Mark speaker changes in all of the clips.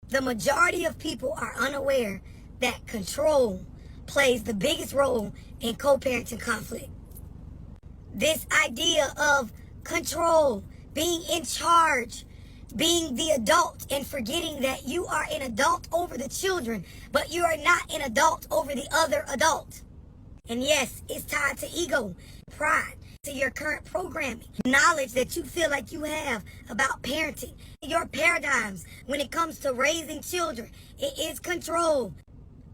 Speaker 1: The majority of people are unaware that control plays the biggest role in co-parenting conflict. This idea of control, being in charge, being the adult, and forgetting that you are an adult over the children, but you are not an adult over the other adult. And yes, it's tied to ego, pride, to your current programming, knowledge that you feel like you have about parenting, your paradigms when it comes to raising children. It is control.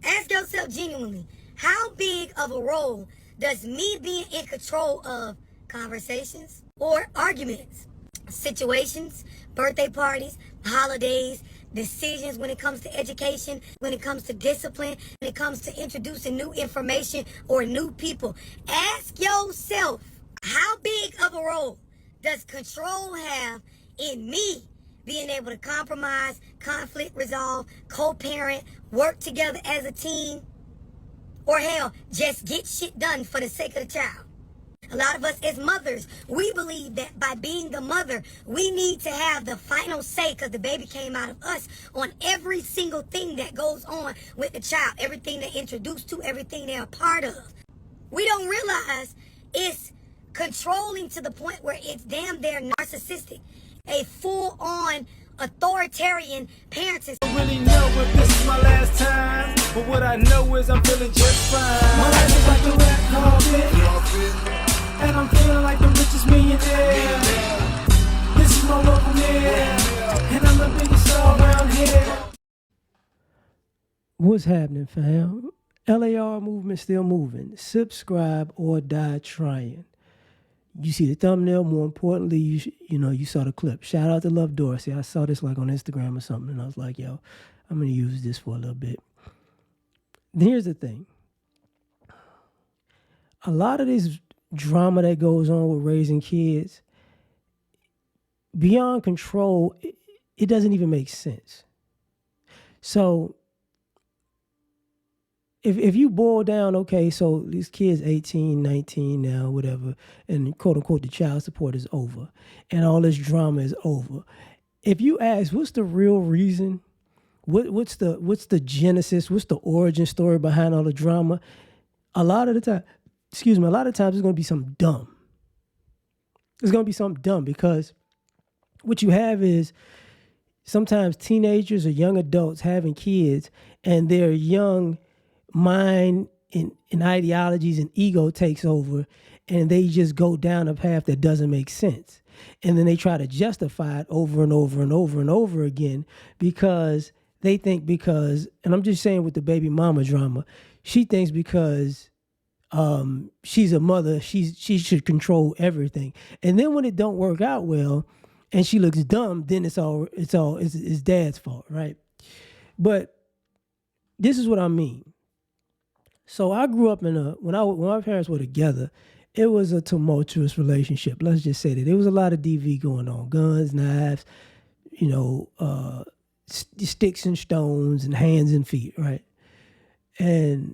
Speaker 1: Ask yourself genuinely, how big of a role does me being in control of conversations or arguments, situations, birthday parties, holidays, decisions when it comes to education, when it comes to discipline, when it comes to introducing new information or new people? Ask yourself, how big of a role does control have in me being able to compromise, conflict resolve, co-parent, work together as a team, or hell, just get shit done for the sake of the child? A lot of us as mothers, we believe that by being the mother, we need to have the final say because the baby came out of us on every single thing that goes on with the child, everything they're introduced to, everything they're a part of. We don't realize it's controlling to the point where it's damn near narcissistic, a full-on authoritarian parenting.
Speaker 2: I don't really know if this is my last time, but what I know is I'm feeling just fine. My life is like a rap carpet, and I'm feeling like the richest millionaire. This is my local mayor, and I'm the biggest star around here.
Speaker 3: What's happening, fam? L.A.R. movement still moving. Subscribe or die trying. You see the thumbnail. More importantly, you saw the clip. Shout out to Love Dorsey. I saw this like on Instagram or something, and I was like, yo, I'm gonna use this for a little bit. Here's the thing. A lot of this drama that goes on with raising kids, beyond control, it doesn't even make sense. So if you boil down, okay, so these kids 18, 19 now, whatever, and quote unquote the child support is over and all this drama is over. If you ask, what's the real reason? What's the genesis? What's the origin story behind all the drama? A lot of times it's going to be something dumb. It's going to be something dumb because what you have is sometimes teenagers or young adults having kids and their young mind and ideologies and ego takes over, and they just go down a path that doesn't make sense. And then they try to justify it over and over and over and over again because they think and I'm just saying with the baby mama drama, she thinks because she's a mother, she should control everything. And then when it don't work out well and she looks dumb, then it's dad's fault, right? But this is what I mean. So I grew up when my parents were together, it was a tumultuous relationship. Let's just say that there was a lot of DV going on, guns, knives, sticks and stones and hands and feet, right? And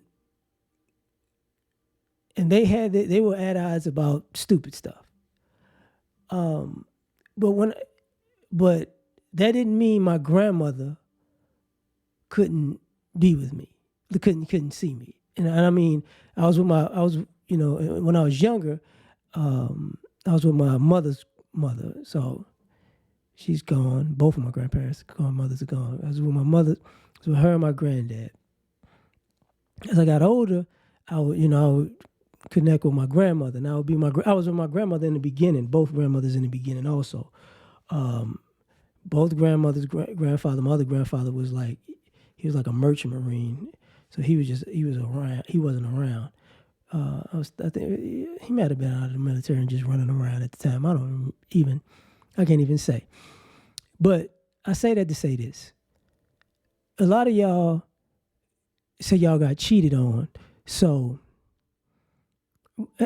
Speaker 3: they were at odds about stupid stuff. But that didn't mean my grandmother couldn't be with me, couldn't see me. And I mean, when I was younger, I was with my mother's mother. So she's gone. Both of my grandparents are gone. Mothers are gone. I was with my mother, with her and my granddad. As I got older, I would connect with my grandmother. And I was with my grandmother in the beginning, both grandmothers in the beginning also. Both grandmothers, grandfather, my other grandfather was like, he was like a merchant marine. So he was around. He wasn't around. I think he might have been out of the military and just running around at the time. I can't even say. But I say that to say this. A lot of y'all say y'all got cheated on. So,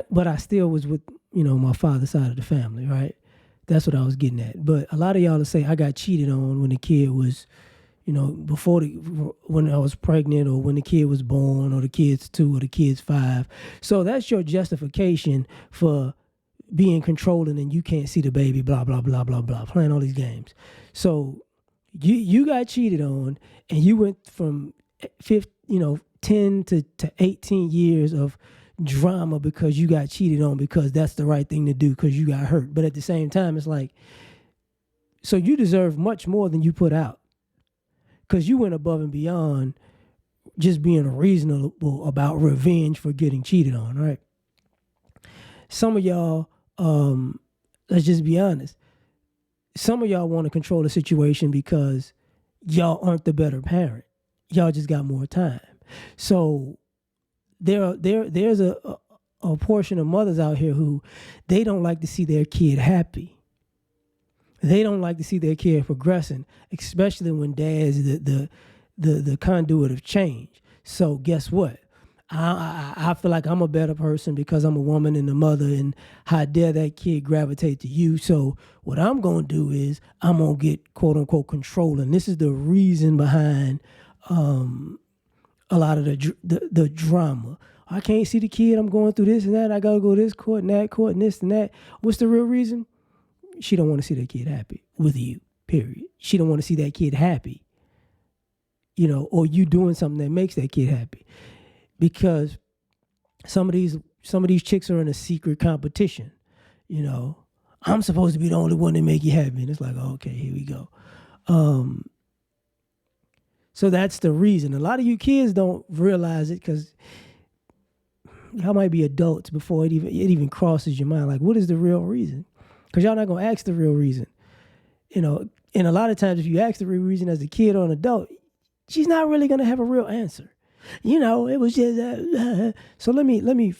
Speaker 3: but I still was with, my father's side of the family, right? That's what I was getting at. But a lot of y'all will say I got cheated on when the kid was, when I was pregnant or when the kid was born or the kid's 2 or the kid's 5. So that's your justification for being controlling and you can't see the baby, blah, blah, blah, blah, blah, playing all these games. So You got cheated on, and you went from 10 to 18 years of drama because you got cheated on, because that's the right thing to do because you got hurt. But at the same time, it's like, so you deserve much more than you put out, because you went above and beyond just being reasonable about revenge for getting cheated on, right? Some of y'all, let's just be honest, some of y'all want to control the situation because y'all aren't the better parent. Y'all just got more time. So there's a portion of mothers out here who they don't like to see their kid happy. They don't like to see their kid progressing, especially when dad's the conduit of change. So guess what? I feel like I'm a better person because I'm a woman and a mother, and how dare that kid gravitate to you. So what I'm going to do is I'm going to get quote unquote control. And this is the reason behind a lot of the drama. I can't see the kid. I'm going through this and that. I got to go to this court and that court and this and that. What's the real reason? She don't want to see that kid happy with you, period. She don't want to see that kid happy, or you doing something that makes that kid happy. Because some of these chicks are in a secret competition. I'm supposed to be the only one that make you happy. And it's like, okay, here we go. So that's the reason. A lot of you kids don't realize it because y'all might be adults before it even crosses your mind. Like, what is the real reason? Because y'all not going to ask the real reason. And a lot of times if you ask the real reason as a kid or an adult, she's not really going to have a real answer. It was just... So let me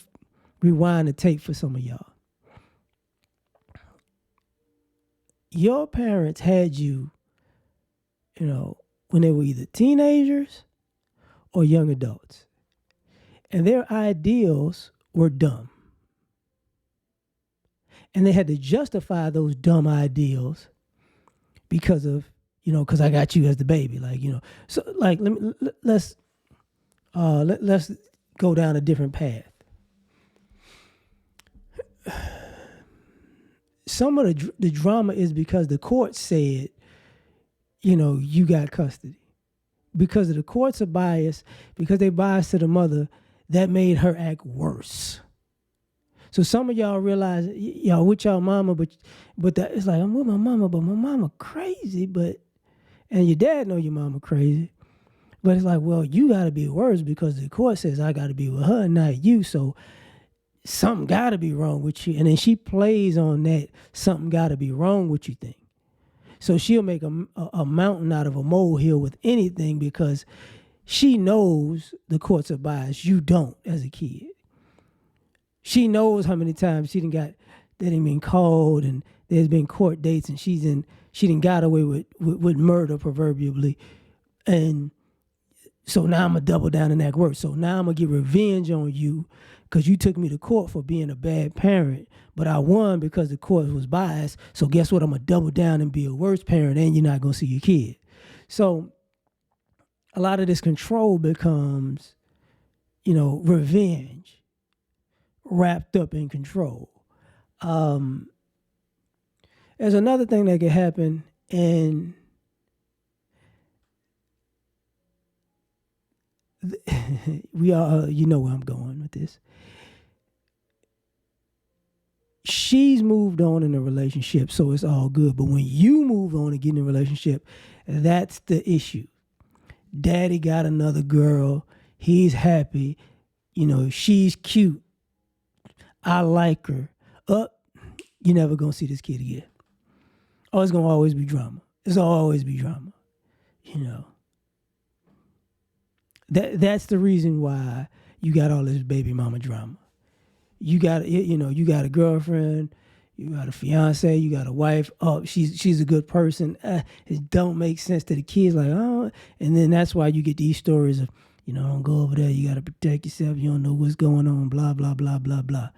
Speaker 3: rewind the tape for some of y'all. Your parents had you, when they were either teenagers or young adults. And their ideals were dumb. And they had to justify those dumb ideals because of, because I got you as the baby. So let's go down a different path. Some of the drama is because the court said, you got custody. Because of the courts are biased, because they biased to the mother, that made her act worse. So some of y'all realize y'all with y'all mama, but that it's like, I'm with my mama, but my mama crazy, and your dad know your mama crazy. But it's like, well, you got to be worse because the court says I got to be with her and not you. So something got to be wrong with you. And then she plays on that something got to be wrong with you thing. So she'll make a mountain out of a molehill with anything because she knows the courts are biased. You don't as a kid. She knows how many times they done been called and there's been court dates and she done got away with murder proverbially. And so now I'm going to double down in that work. So now I'm going to get revenge on you because you took me to court for being a bad parent. But I won because the court was biased. So guess what? I'm going to double down and be a worse parent and you're not going to see your kid. So a lot of this control becomes, revenge wrapped up in control. There's another thing that could happen, and we are, where I'm going with this. She's moved on in a relationship, so it's all good. But when you move on and get in a relationship, that's the issue. Daddy got another girl. He's happy. She's cute. I like her. You're never going to see this kid again. Oh, it's going to always be drama. It's going to always be drama. That's the reason why you got all this baby mama drama. You got a girlfriend, you got a fiance, you got a wife. Oh, she's a good person. It don't make sense to the kids. Like, oh, and then that's why you get these stories of, don't go over there. You got to protect yourself. You don't know what's going on. Blah blah blah blah blah.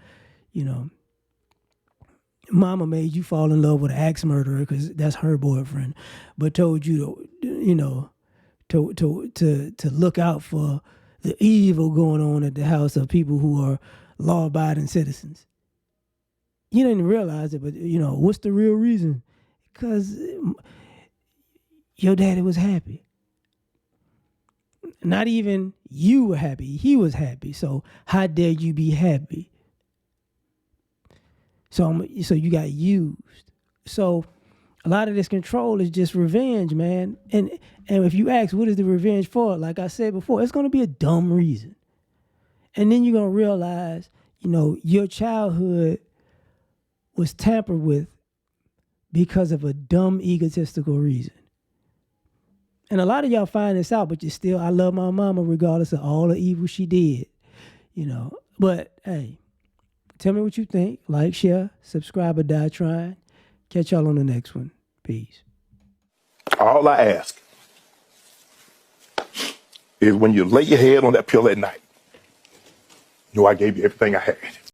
Speaker 3: Mama made you fall in love with an axe murderer because that's her boyfriend, but told you to look out for the evil going on at the house of people who are law-abiding citizens. You didn't realize it, but what's the real reason? Because your daddy was happy. Not even you were happy. He was happy. So how dare you be happy? So you got used. So a lot of this control is just revenge, man. And if you ask what is the revenge for, like I said before, it's going to be a dumb reason. And then you're going to realize, your childhood was tampered with because of a dumb egotistical reason. And a lot of y'all find this out, but I love my mama regardless of all the evil she did, But hey, tell me what you think. Like, share, subscribe, or die trying. Catch y'all on the next one. Peace.
Speaker 4: All I ask is when you lay your head on that pillow at night, I gave you everything I had.